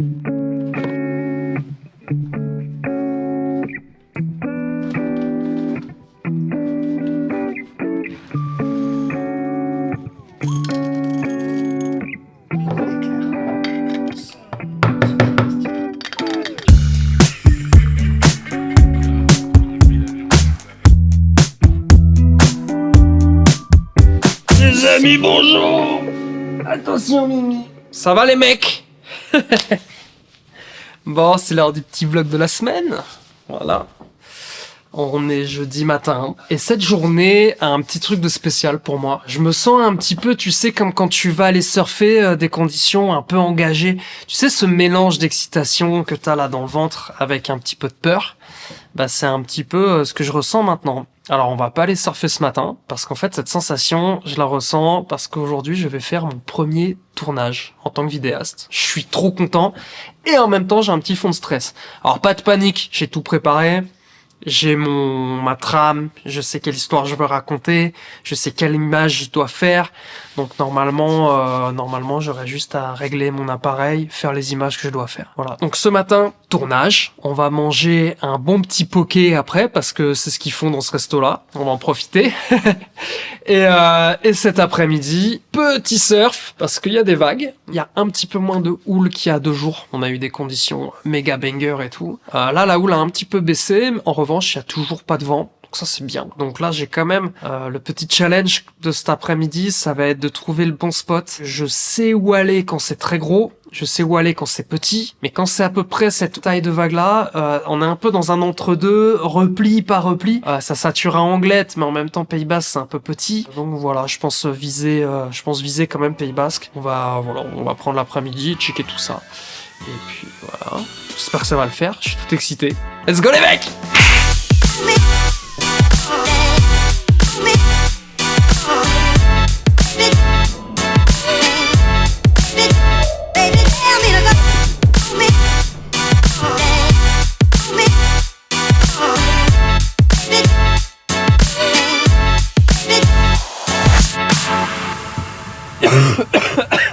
Les amis, bonjour. Attention Mimi. Ça va les mecs? Bon, c'est l'heure du petit vlog de la semaine. Voilà. On est jeudi matin. Et cette journée a un petit truc de spécial pour moi. Je me sens un petit peu, tu sais, comme quand tu vas aller surfer, des conditions un peu engagées. Tu sais, ce mélange d'excitation que t'as là dans le ventre avec un petit peu de peur. Bah, c'est un petit peu ce que je ressens maintenant. Alors, on va pas aller surfer ce matin, parce qu'en fait, cette sensation, je la ressens parce qu'aujourd'hui, je vais faire mon premier tournage en tant que vidéaste. Je suis trop content, et en même temps, j'ai un petit fond de stress. Alors, pas de panique, j'ai tout préparé. J'ai ma trame, je sais quelle histoire je veux raconter, je sais quelle image je dois faire. Donc normalement, j'aurais juste à régler mon appareil, faire les images que je dois faire. Voilà. Donc ce matin, tournage. On va manger un bon petit poké après parce que c'est ce qu'ils font dans ce resto-là. On va en profiter. Et cet après-midi, petit surf parce qu'il y a des vagues. Il y a un petit peu moins de houle qu'il y a 2 jours. On a eu des conditions méga banger et tout. Là, la houle a un petit peu baissé. En revanche, il y a toujours pas de vent. Donc ça, c'est bien. Donc là, j'ai quand même le petit challenge de cet après-midi. Ça va être de trouver le bon spot. Je sais où aller quand c'est très gros. Je sais où aller quand c'est petit. Mais quand c'est à peu près cette taille de vague-là, on est un peu dans un entre-deux, repli par repli. Ça sature à Anglette, mais en même temps, Pays Basque, c'est un peu petit. Donc voilà, je pense viser quand même Pays Basque. On va prendre l'après-midi, checker tout ça. Et puis voilà. J'espère que ça va le faire. Je suis tout excité. Let's go les mecs!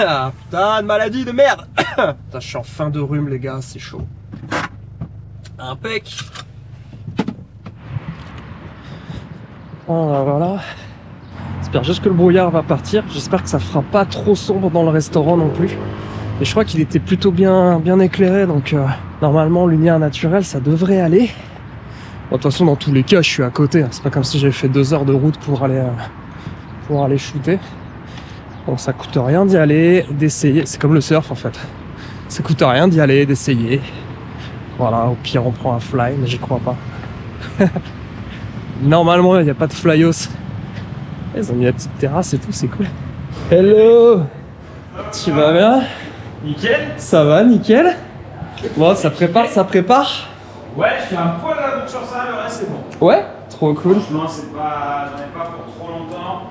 Ah, putain de maladie de merde. Putain, je suis en fin de rhume les gars, c'est chaud. Impec. Voilà. J'espère juste que le brouillard va partir. J'espère que ça fera pas trop sombre dans le restaurant non plus. Et je crois qu'il était plutôt bien éclairé, donc normalement lumière naturelle ça devrait aller. Bon, de toute façon dans tous les cas je suis à côté. C'est pas comme si j'avais fait 2 heures de route pour aller shooter. Bon, ça coûte rien d'y aller, d'essayer. C'est comme le surf en fait. Ça coûte rien d'y aller, d'essayer. Voilà, au pire on prend un fly, mais j'y crois pas. Normalement il n'y a pas de flyos. Ils ont mis la petite terrasse et tout, c'est cool. Hello. Tu vas bien? Nickel. Ça va, nickel. Bon, ça prépare. Ouais, je fais un poil à la bouche sur ça, le reste c'est bon. Ouais, trop cool. Franchement, j'en ai pas pour trop longtemps.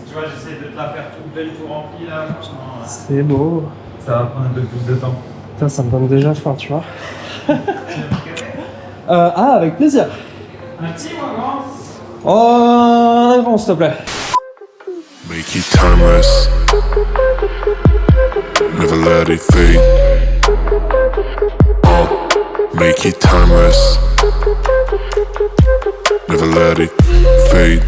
Tu vois, j'essaie de te la faire toute belle, tout remplie là, franchement. C'est beau. Ça va prendre un peu plus de temps. Putain, ça me donne déjà faim, tu vois. Avec plaisir. Un petit ou un grand? Oh, un grand, s'il te plaît. Make it timeless. Never let it fade. Make it timeless. Never let it fade.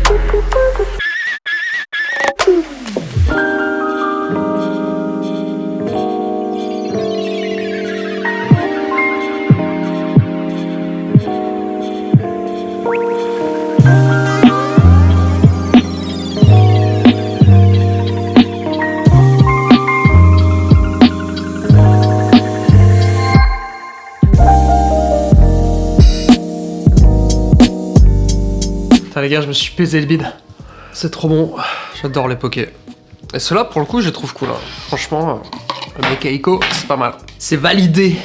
Putain les gars, je me suis pesé le bide. C'est trop bon. J'adore les pokés. Et ceux-là, pour le coup, je les trouve cool. Hein. Franchement, le Mechaiko, c'est pas mal. C'est validé.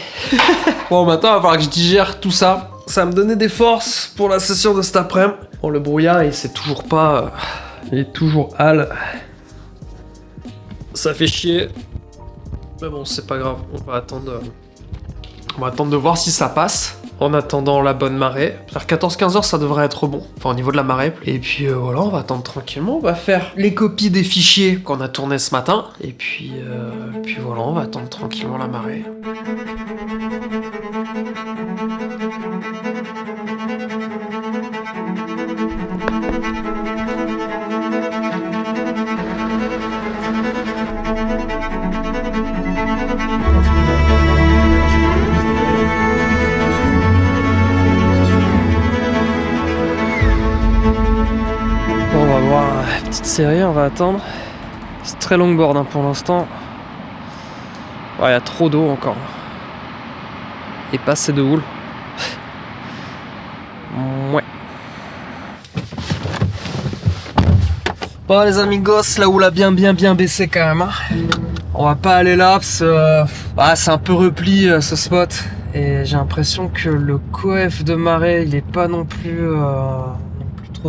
Bon, maintenant, il va falloir que je digère tout ça. Ça va me donner des forces pour la session de cet après-midi. Bon, le brouillard, il s'est toujours pas... il est toujours hal. Ça fait chier. Mais bon, c'est pas grave. On va attendre de voir si ça passe. en attendant la bonne marée. Vers 14-15 heures, ça devrait être bon. Enfin, au niveau de la marée. Et puis voilà, on va attendre tranquillement. On va faire les copies des fichiers qu'on a tournés ce matin. Et puis voilà, on va attendre tranquillement la marée. Bon, on va voir la petite série, on va attendre. C'est très longboard hein, pour l'instant. Il y a trop d'eau encore. Et pas assez de houle. Ouais. Bon les amigos, la houle a bien baissé quand même. Hein. On va pas aller là parce que c'est un peu repli ce spot. Et j'ai l'impression que le coef de marée il est pas non plus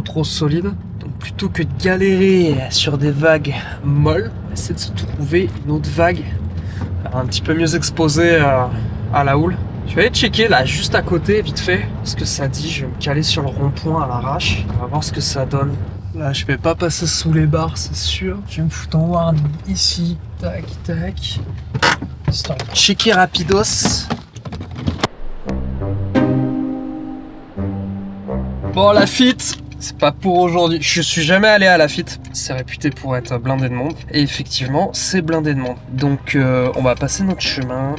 trop solide. Donc plutôt que de galérer sur des vagues molles, essayer de se trouver une autre vague un petit peu mieux exposée à la houle. Je vais aller checker là juste à côté vite fait ce que ça dit. Je vais me caler sur le rond-point à l'arrache. On va voir ce que ça donne. Là je vais pas passer sous les barres c'est sûr. Je vais me foutre en warning ici. Tac tac. Histoire de checker rapidos. Bon Lafitte, c'est pas pour aujourd'hui. Je suis jamais allé à Lafitte. C'est réputé pour être blindé de monde. Et effectivement, c'est blindé de monde. Donc on va passer notre chemin.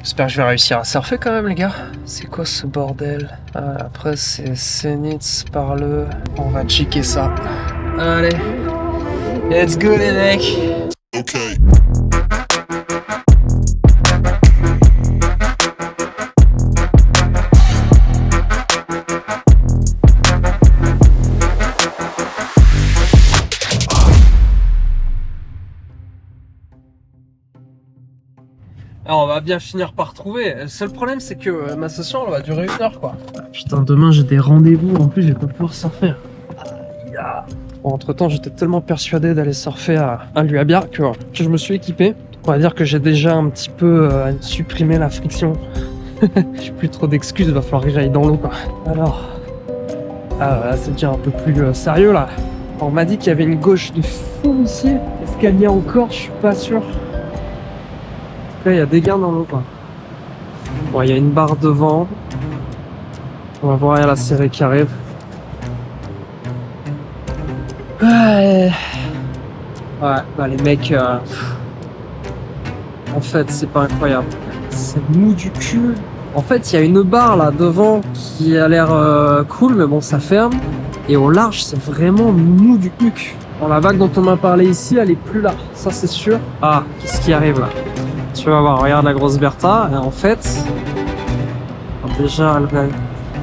J'espère que je vais réussir à surfer quand même les gars. C'est quoi ce bordel? Après c'est Senitz par le... On va checker ça. Allez. Let's go les mecs. Okay. Alors on va bien finir par trouver. Le seul problème c'est que ma session elle va durer 1 heure quoi. Putain demain j'ai des rendez-vous en plus je vais pas pouvoir surfer. Bon, entre temps j'étais tellement persuadé d'aller surfer à Luabia que je me suis équipé. On va dire que j'ai déjà un petit peu supprimé la friction. J'ai plus trop d'excuses, il va falloir que j'aille dans l'eau quoi. Alors, là c'est déjà un peu plus sérieux là. On m'a dit qu'il y avait une gauche de fou ici. Est-ce qu'il y a encore? Je suis pas sûr. Là, il y a des gains dans l'eau quoi. Bon, il y a une barre devant. On va voir la série qui arrive. Ouais, bah les mecs, en fait, c'est pas incroyable. C'est mou du cul. En fait, il y a une barre là devant qui a l'air cool, mais bon, ça ferme. Et au large, c'est vraiment mou du cul. Bon, la vague dont on m'a parlé ici, elle est plus là, ça c'est sûr. Ah, qu'est-ce qui arrive là? Tu vas voir, regarde la grosse Bertha, et en fait, déjà, le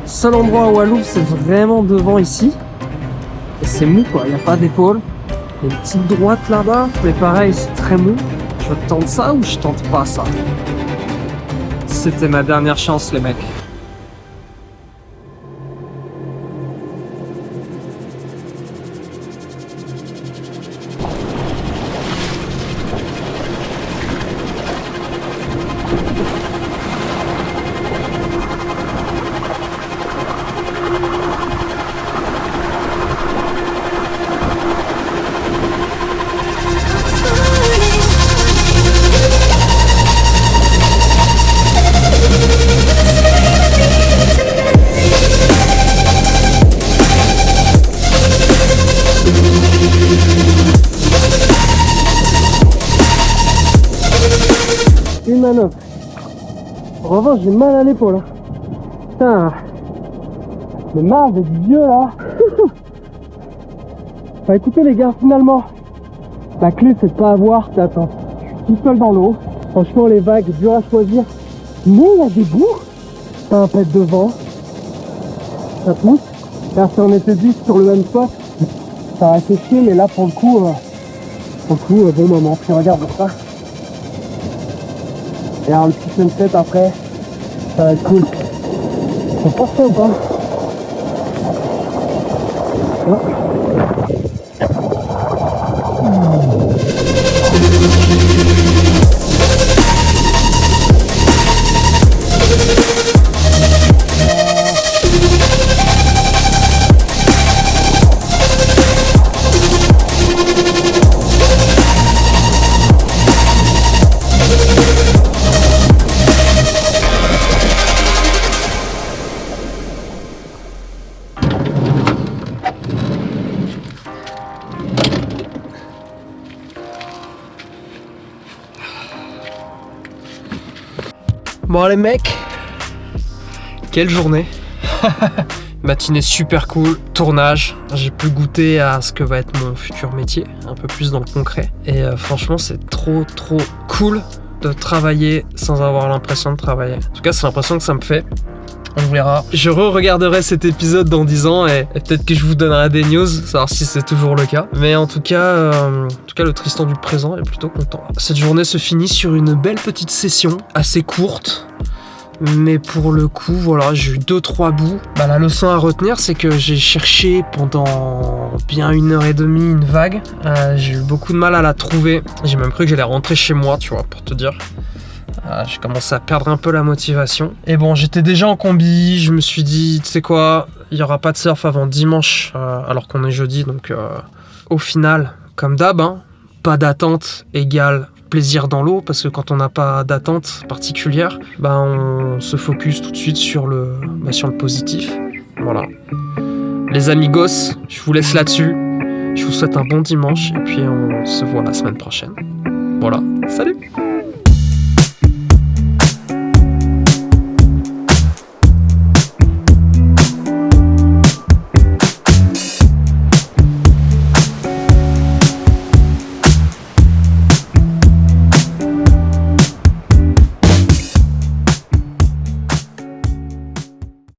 seul endroit où elle ouvre, c'est vraiment devant ici. Et c'est mou quoi, il n'y a pas d'épaule. Il y a une petite droite là-bas, mais pareil, c'est très mou. Je tente ça ou je tente pas ça? C'était ma dernière chance les mecs. Une manœuvre. En revanche, j'ai mal à l'épaule. Hein. Putain. Mais marre d'être vieux là. Bah écoutez les gars, finalement, la clé c'est de pas avoir d'attente. Je suis tout seul dans l'eau. Franchement les vagues, dur à choisir. Mais il y a des bouts. T'as un pet devant. Ça pousse. Là si on était 10 sur le même spot, ça aurait fait chier, mais là pour le coup, bon moment. Puis regarde ça. Et alors le petit sunset après, ça va être cool. C'est parfait ou pas? Ouais. Bon les mecs, quelle journée. Matinée super cool, tournage, j'ai pu goûter à ce que va être mon futur métier, un peu plus dans le concret. Et franchement c'est trop cool de travailler sans avoir l'impression de travailler. En tout cas c'est l'impression que ça me fait. On verra. Je re-regarderai cet épisode dans 10 ans et peut-être que je vous donnerai des news, savoir si c'est toujours le cas. Mais en tout cas, le Tristan du présent est plutôt content. Cette journée se finit sur une belle petite session, assez courte. Mais pour le coup, voilà, j'ai eu 2-3 bouts. La leçon à retenir, c'est que j'ai cherché pendant bien 1h30 une vague. J'ai eu beaucoup de mal à la trouver. J'ai même cru que j'allais rentrer chez moi, tu vois, pour te dire. J'ai commencé à perdre un peu la motivation. Et bon, j'étais déjà en combi, je me suis dit, tu sais quoi, il n'y aura pas de surf avant dimanche, alors qu'on est jeudi, donc au final, comme d'hab, pas d'attente égale plaisir dans l'eau, parce que quand on n'a pas d'attente particulière, on se focus tout de suite sur le positif. Voilà. Les amigos, je vous laisse là-dessus. Je vous souhaite un bon dimanche, et puis on se voit la semaine prochaine. Voilà, salut!